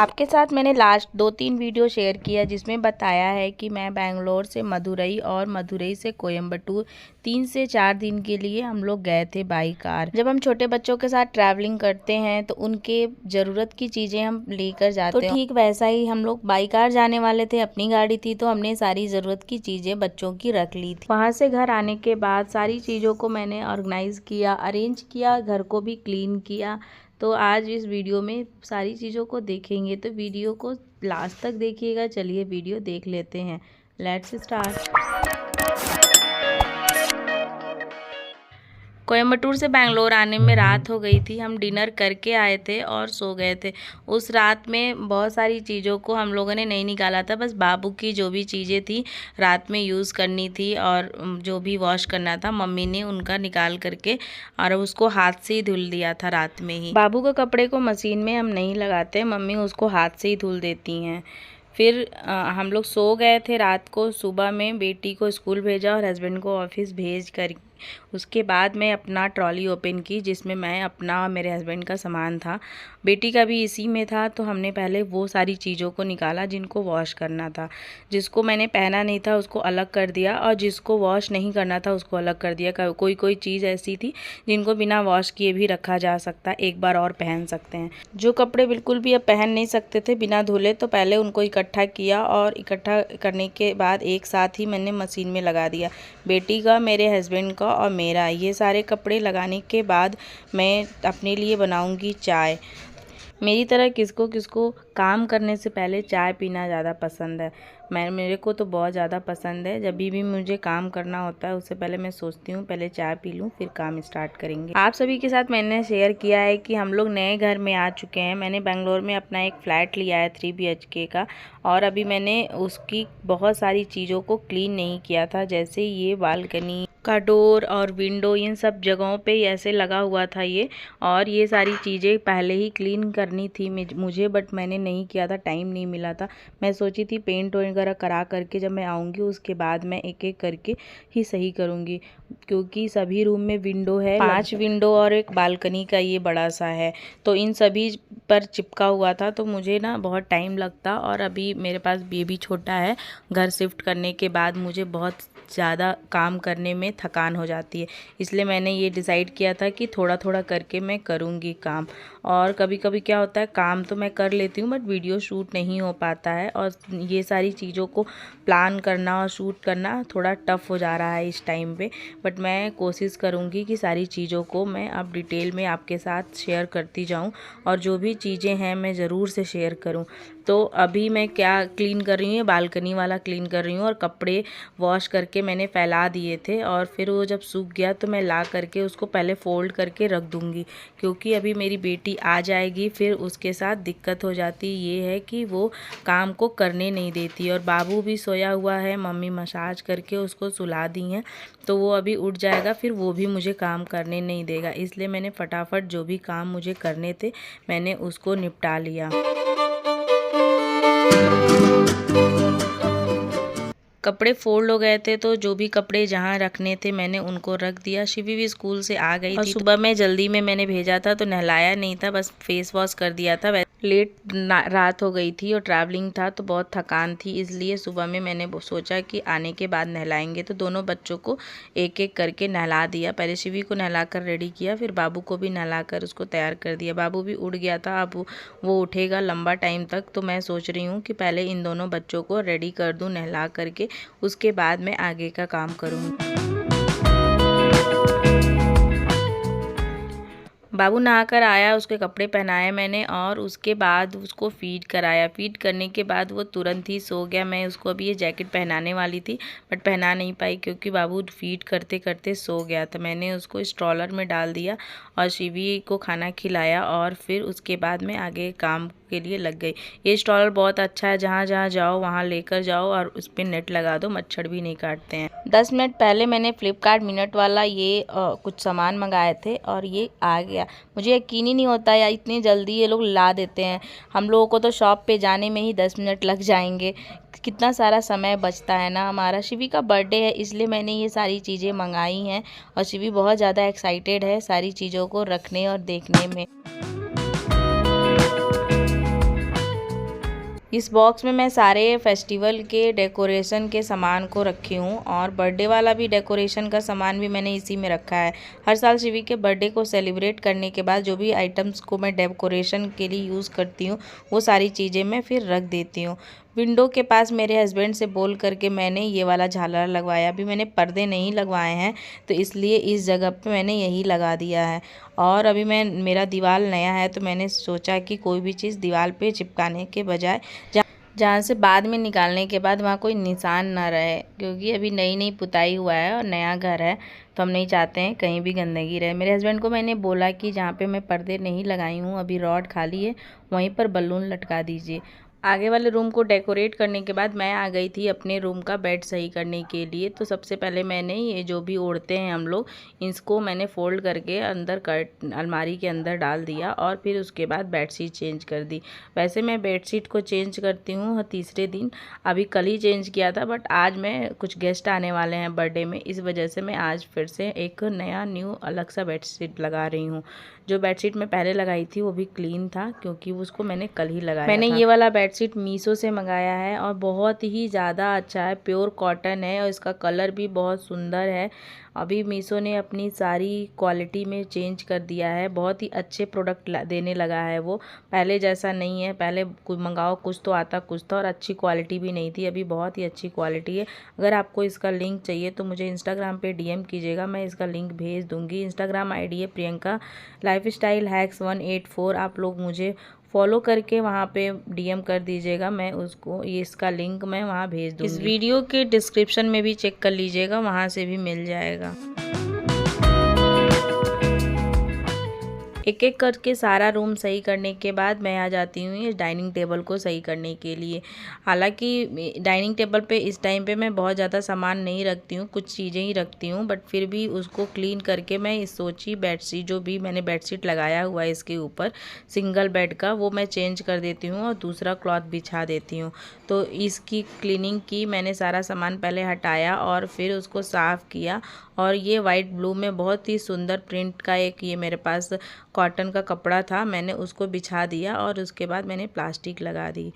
आपके साथ मैंने लास्ट 2-3 वीडियो शेयर किया जिसमें बताया है कि मैं बेंगलोर से मदुरई और मदुरई से कोयम्बटूर 3 से 4 दिन के लिए हम लोग गए थे बाई कार। जब हम छोटे बच्चों के साथ ट्रैवलिंग करते हैं तो उनके ज़रूरत की चीज़ें हम लेकर जाते हैं, तो ठीक वैसा ही हम लोग बाई कार जाने वाले थे। अपनी गाड़ी थी तो हमने सारी ज़रूरत की चीज़ें बच्चों की रख ली थी। वहाँ से घर आने के बाद सारी चीज़ों को मैंने ऑर्गेनाइज़ किया, अरेंज किया, घर को भी क्लीन किया। तो आज इस वीडियो में सारी चीज़ों को देखेंगे, तो वीडियो को लास्ट तक देखिएगा। चलिए वीडियो देख लेते हैं, लेट्स स्टार्ट। कोयम्बटूर से बेंगलोर आने में रात हो गई थी। हम डिनर करके आए थे और सो गए थे। उस रात में बहुत सारी चीज़ों को हम लोगों ने नहीं निकाला था, बस बाबू की जो भी चीज़ें थी रात में यूज़ करनी थी और जो भी वॉश करना था मम्मी ने उनका निकाल करके और उसको हाथ से ही धुल दिया था रात में ही। बाबू के कपड़े को मशीन में हम नहीं लगाते, मम्मी उसको हाथ से ही धुल देती हैं। फिर हम लोग सो गए थे रात को। सुबह में बेटी को स्कूल भेजा और हस्बैंड को ऑफिस भेज कर उसके बाद मैं अपना ट्रॉली ओपन की जिसमें मैं अपना मेरे हस्बैंड का सामान था, बेटी का भी इसी में था। तो हमने पहले वो सारी चीज़ों को निकाला जिनको वॉश करना था। जिसको मैंने पहना नहीं था उसको अलग कर दिया और जिसको वॉश नहीं करना था उसको अलग कर दिया। कोई कोई चीज़ ऐसी थी जिनको बिना वॉश किए भी रखा जा सकता, एक बार और पहन सकते हैं। जो कपड़े बिल्कुल भी अब पहन नहीं सकते थे बिना धुले, तो पहले उनको इकट्ठा किया और इकट्ठा करने के बाद एक साथ ही मैंने मशीन में लगा दिया। बेटी का, मेरे हस्बैंड का और मेरा, ये सारे कपड़े लगाने के बाद मैं अपने लिए बनाऊंगी चाय। मेरी तरह किसको किसको काम करने से पहले चाय पीना ज़्यादा पसंद है। मेरे को तो बहुत ज़्यादा पसंद है। जब भी मुझे काम करना होता है उससे पहले मैं सोचती हूँ पहले चाय पी लूँ फिर काम स्टार्ट करेंगे। आप सभी के साथ मैंने शेयर किया है कि हम लोग नए घर में आ चुके हैं। मैंने बेंगलोर में अपना एक फ़्लैट लिया है 3 BHK का, और अभी मैंने उसकी बहुत सारी चीज़ों को क्लीन नहीं किया था। जैसे ये बालकनी का डोर और विंडो, इन सब जगहों पे ऐसे लगा हुआ था ये, और ये सारी चीज़ें पहले ही क्लीन करनी थी मुझे, बट मैंने नहीं किया था, टाइम नहीं मिला था। मैं सोची थी पेंट वगैरह करा करके जब मैं आऊँगी उसके बाद मैं एक एक करके ही सही करूँगी, क्योंकि सभी रूम में विंडो है, 5 विंडो और एक बालकनी का ये बड़ा सा है, तो इन सभी पर चिपका हुआ था। तो मुझे ना बहुत टाइम लगता, और अभी मेरे पास बेबी छोटा है। घर शिफ्ट करने के बाद मुझे बहुत ज़्यादा काम करने में थकान हो जाती है, इसलिए मैंने ये डिसाइड किया था कि थोड़ा थोड़ा करके मैं करूँगी काम। और कभी कभी क्या होता है, काम तो मैं कर लेती हूँ बट वीडियो शूट नहीं हो पाता है, और ये सारी चीज़ों को प्लान करना और शूट करना थोड़ा टफ हो जा रहा है इस टाइम पे। बट मैं कोशिश करूँगी कि सारी चीज़ों को मैं अब डिटेल में आपके साथ शेयर करती जाऊँ, और जो भी चीज़ें हैं मैं ज़रूर से शेयर करूँ। तो अभी मैं क्या क्लीन कर रही हूँ, बालकनी वाला क्लीन कर रही हूँ, और कपड़े वॉश करके मैंने फैला दिए थे, और फिर वो जब सूख गया तो मैं ला करके उसको पहले फ़ोल्ड करके रख दूँगी, क्योंकि अभी मेरी बेटी आ जाएगी फिर उसके साथ दिक्कत हो जाती ये है कि वो काम को करने नहीं देती। और बाबू भी सोया हुआ है, मम्मी मसाज करके उसको सुला दी हैं, तो वो अभी उठ जाएगा, फिर वो भी मुझे काम करने नहीं देगा। इसलिए मैंने फटाफट जो भी काम मुझे करने थे मैंने उसको निपटा लिया। कपड़े फोल्ड हो गए थे तो जो भी कपड़े जहाँ रखने थे मैंने उनको रख दिया। शिवी भी स्कूल से आ गई थी, सुबह में जल्दी में मैंने भेजा था तो नहलाया नहीं था, बस फेस वॉश कर दिया था। लेट रात हो गई थी और ट्रैवलिंग था तो बहुत थकान थी, इसलिए सुबह में मैंने सोचा कि आने के बाद नहलाएंगे। तो दोनों बच्चों को एक एक करके नहला दिया। पहले शिवी को नहला कर रेडी किया, फिर बाबू को भी नहला कर उसको तैयार कर दिया। बाबू भी उठ गया था, अब वो उठेगा लंबा टाइम तक, तो मैं सोच रही हूँ कि पहले इन दोनों बच्चों को रेडी कर दूँ नहला करके, उसके बाद मैं आगे का काम करूँगी। बाबू नहाकर आया, उसके कपड़े पहनाए मैंने और उसके बाद उसको फ़ीड कराया। फ़ीड करने के बाद वो तुरंत ही सो गया। मैं उसको अभी ये जैकेट पहनाने वाली थी बट पहना नहीं पाई क्योंकि बाबू फ़ीड करते करते सो गया था। मैंने उसको स्ट्रॉलर में डाल दिया और शिवी को खाना खिलाया, और फिर उसके बाद मैं आगे काम के लिए लग गई। ये स्ट्रॉलर बहुत अच्छा है, जहाँ जहाँ जाओ वहाँ लेकर जाओ और उस पर नेट लगा दो, मच्छर भी नहीं काटते हैं। 10 मिनट पहले मैंने फ्लिपकार्ट मिनट वाला ये कुछ सामान मंगाए थे और ये आ गया। मुझे यकीन ही नहीं होता यार, इतनी जल्दी ये लोग ला देते हैं। हम लोगों को तो शॉप पे जाने में ही 10 मिनट लग जाएंगे, कितना सारा समय बचता है ना हमारा। शिवी का बर्थडे है इसलिए मैंने ये सारी चीज़ें मंगाई हैं, और शिवी बहुत ज़्यादा एक्साइटेड है सारी चीज़ों को रखने और देखने में। इस बॉक्स में मैं सारे फेस्टिवल के डेकोरेशन के सामान को रखी हूँ और बर्थडे वाला भी डेकोरेशन का सामान भी मैंने इसी में रखा है। हर साल शिवी के बर्थडे को सेलिब्रेट करने के बाद जो भी आइटम्स को मैं डेकोरेशन के लिए यूज़ करती हूँ वो सारी चीज़ें मैं फिर रख देती हूँ। विंडो के पास मेरे हस्बैंड से बोल करके मैंने ये वाला झालर लगवाया। अभी मैंने पर्दे नहीं लगवाए हैं तो इसलिए इस जगह पे मैंने यही लगा दिया है। और अभी मेरा दीवार नया है तो मैंने सोचा कि कोई भी चीज़ दीवार पे चिपकाने के बजाय जहाँ से बाद में निकालने के बाद वहाँ कोई निशान ना रहे, क्योंकि अभी नई नई पुताई हुआ है और नया घर है तो हम नहीं चाहते हैं कहीं भी गंदगी रहे। मेरे हस्बैंड को मैंने बोला कि जहाँ पे मैं पर्दे नहीं लगाई हूँ अभी रॉड खाली है वहीं पर बलून लटका दीजिए। आगे वाले रूम को डेकोरेट करने के बाद मैं आ गई थी अपने रूम का बेड सही करने के लिए। तो सबसे पहले मैंने ये जो भी ओढ़ते हैं हम लोग इसको मैंने फ़ोल्ड करके अंदर अलमारी के अंदर डाल दिया और फिर उसके बाद बेडशीट चेंज कर दी। वैसे मैं बेडशीट को चेंज करती हूँ तीसरे दिन, अभी कल ही चेंज किया था बट आज मैं कुछ गेस्ट आने वाले हैं बर्थडे में, इस वजह से मैं आज फिर से एक नया न्यू अलग सा बेडशीट लगा रही हूँ। जो बेडशीट मैं पहले लगाई थी वो भी क्लीन था क्योंकि उसको मैंने कल ही लगाया था। मैंने ये वाला बेडशीट मीशो से मंगाया है और बहुत ही ज़्यादा अच्छा है, प्योर कॉटन है और इसका कलर भी बहुत सुंदर है। अभी मीशो ने अपनी सारी क्वालिटी में चेंज कर दिया है, बहुत ही अच्छे प्रोडक्ट देने लगा है वो, पहले जैसा नहीं है। पहले कुछ मंगाओ कुछ तो आता कुछ था और अच्छी क्वालिटी भी नहीं थी, अभी बहुत ही अच्छी क्वालिटी है। अगर आपको इसका लिंक चाहिए तो मुझे इंस्टाग्राम पे डीएम कीजिएगा, मैं इसका लिंक भेज दूँगी। इंस्टाग्राम आईडी है प्रियंका लाइफस्टाइल हैक्स 184, आप लोग मुझे फॉलो करके वहाँ पे डीएम कर दीजिएगा, मैं उसको ये इसका लिंक मैं वहाँ भेज दूँगी। इस वीडियो के डिस्क्रिप्शन में भी चेक कर लीजिएगा, वहाँ से भी मिल जाएगा। एक एक करके सारा रूम सही करने के बाद मैं आ जाती हूँ इस डाइनिंग टेबल को सही करने के लिए। हालांकि डाइनिंग टेबल पे इस टाइम पे मैं बहुत ज़्यादा सामान नहीं रखती हूँ, कुछ चीज़ें ही रखती हूँ, बट फिर भी उसको क्लीन करके मैं इस सोची बेडशीट जो भी मैंने बेडशीट लगाया हुआ है इसके ऊपर सिंगल बेड का वो मैं चेंज कर देती हूँ और दूसरा क्लॉथ बिछा देती हूँ। तो इसकी क्लीनिंग की, मैंने सारा सामान पहले हटाया और फिर उसको साफ़ किया। और ये वाइट ब्लू में बहुत ही सुंदर प्रिंट का एक ये मेरे पास कॉटन का कपड़ा था, मैंने उसको बिछा दिया और उसके बाद मैंने प्लास्टिक लगा दी।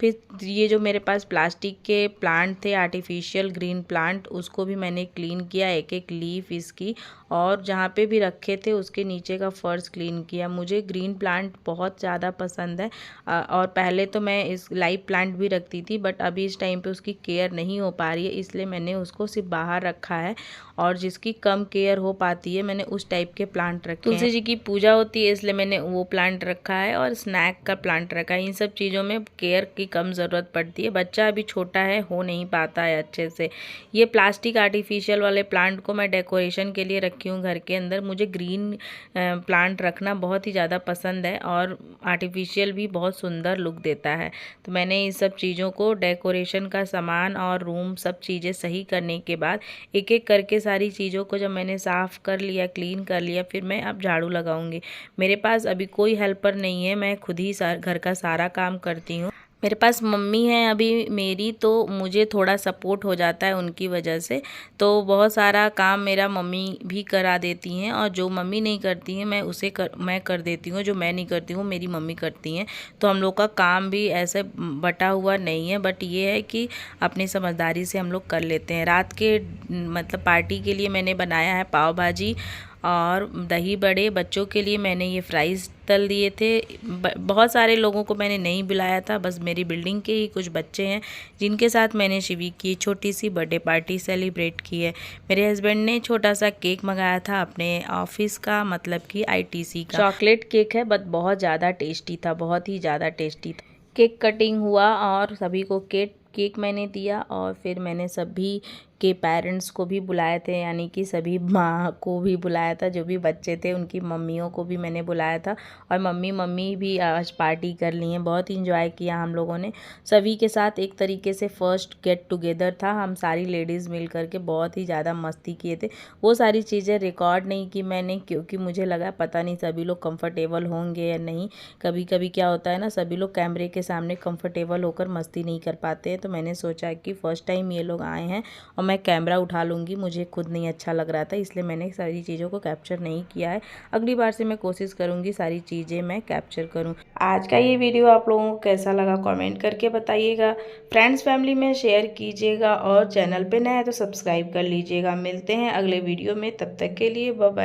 फिर ये जो मेरे पास प्लास्टिक के प्लांट थे आर्टिफिशियल ग्रीन प्लांट, उसको भी मैंने क्लीन किया, एक एक लीफ इसकी, और जहाँ पे भी रखे थे उसके नीचे का फर्श क्लीन किया। मुझे ग्रीन प्लांट बहुत ज़्यादा पसंद है और पहले तो मैं इस लाइव प्लांट भी रखती थी बट अभी इस टाइम पे उसकी केयर नहीं हो पा रही है, इसलिए मैंने उसको सिर्फ बाहर रखा है और जिसकी कम केयर हो पाती है मैंने उस टाइप के प्लांट रखे हैं। तुलसी जी की पूजा होती है इसलिए मैंने वो प्लांट रखा है और स्नैक का प्लांट रखा है। इन सब चीज़ों में केयर की कम ज़रूरत पड़ती है, बच्चा अभी छोटा है, हो नहीं पाता है अच्छे से। ये प्लास्टिक आर्टिफिशियल वाले प्लांट को मैं डेकोरेशन के लिए रखी हूँ घर के अंदर। मुझे ग्रीन प्लांट रखना बहुत ही ज़्यादा पसंद है और आर्टिफिशियल भी बहुत सुंदर लुक देता है। तो मैंने इस सब चीज़ों को डेकोरेशन का सामान और रूम सब चीज़ें सही करने के बाद एक एक करके सारी चीज़ों को जब मैंने साफ़ कर लिया, क्लीन कर लिया, फिर मैं अब झाड़ू लगाऊंगी। मेरे पास अभी कोई हेल्पर नहीं है, मैं खुद ही घर का सारा काम करती हूँ। मेरे पास मम्मी है अभी मेरी, तो मुझे थोड़ा सपोर्ट हो जाता है उनकी वजह से, तो बहुत सारा काम मेरा मम्मी भी करा देती हैं और जो मम्मी नहीं करती हैं मैं कर देती हूँ, जो मैं नहीं करती हूँ मेरी मम्मी करती हैं। तो हम लोग का काम भी ऐसे बटा हुआ नहीं है, बट ये है कि अपनी समझदारी से हम लोग कर लेते हैं। रात के मतलब पार्टी के लिए मैंने बनाया है पाव भाजी और दही बड़े, बच्चों के लिए मैंने ये फ्राइज़ तल दिए थे। बहुत सारे लोगों को मैंने नहीं बुलाया था, बस मेरी बिल्डिंग के ही कुछ बच्चे हैं जिनके साथ मैंने शिवी की छोटी सी बर्थडे पार्टी सेलिब्रेट की है। मेरे हस्बैंड ने छोटा सा केक मंगाया था अपने ऑफिस का, मतलब कि आईटीसी का चॉकलेट केक है, बट बहुत ज़्यादा टेस्टी था, बहुत ही ज़्यादा टेस्टी था। केक कटिंग हुआ और सभी को केक मैंने दिया और फिर मैंने सभी के पेरेंट्स को भी बुलाए थे, यानी कि सभी माँ को भी बुलाया था, जो भी बच्चे थे उनकी मम्मियों को भी मैंने बुलाया था और मम्मी भी आज पार्टी कर ली हैं। बहुत इंजॉय किया हम लोगों ने सभी के साथ, एक तरीके से फर्स्ट गेट टुगेदर था, हम सारी लेडीज़ मिल करके बहुत ही ज़्यादा मस्ती किए थे। वो सारी चीज़ें रिकॉर्ड नहीं की मैंने क्योंकि मुझे लगा पता नहीं सभी लोग कंफर्टेबल होंगे या नहीं। कभी कभी क्या होता है ना, सभी लोग कैमरे के सामने कंफर्टेबल होकर मस्ती नहीं कर पाते हैं, तो मैंने सोचा कि फ़र्स्ट टाइम ये लोग आए हैं और मैं मैं कैमरा उठा लूँगी, मुझे खुद नहीं अच्छा लग रहा था, इसलिए मैंने सारी चीज़ों को कैप्चर नहीं किया है। अगली बार से मैं कोशिश करूँगी सारी चीज़ें मैं कैप्चर करूँ। आज का ये वीडियो आप लोगों को कैसा लगा कमेंट करके बताइएगा। फ्रेंड्स फैमिली में शेयर कीजिएगा और चैनल पे नया है तो सब्सक्राइब कर लीजिएगा। मिलते हैं अगले वीडियो में, तब तक के लिए बाय बाय।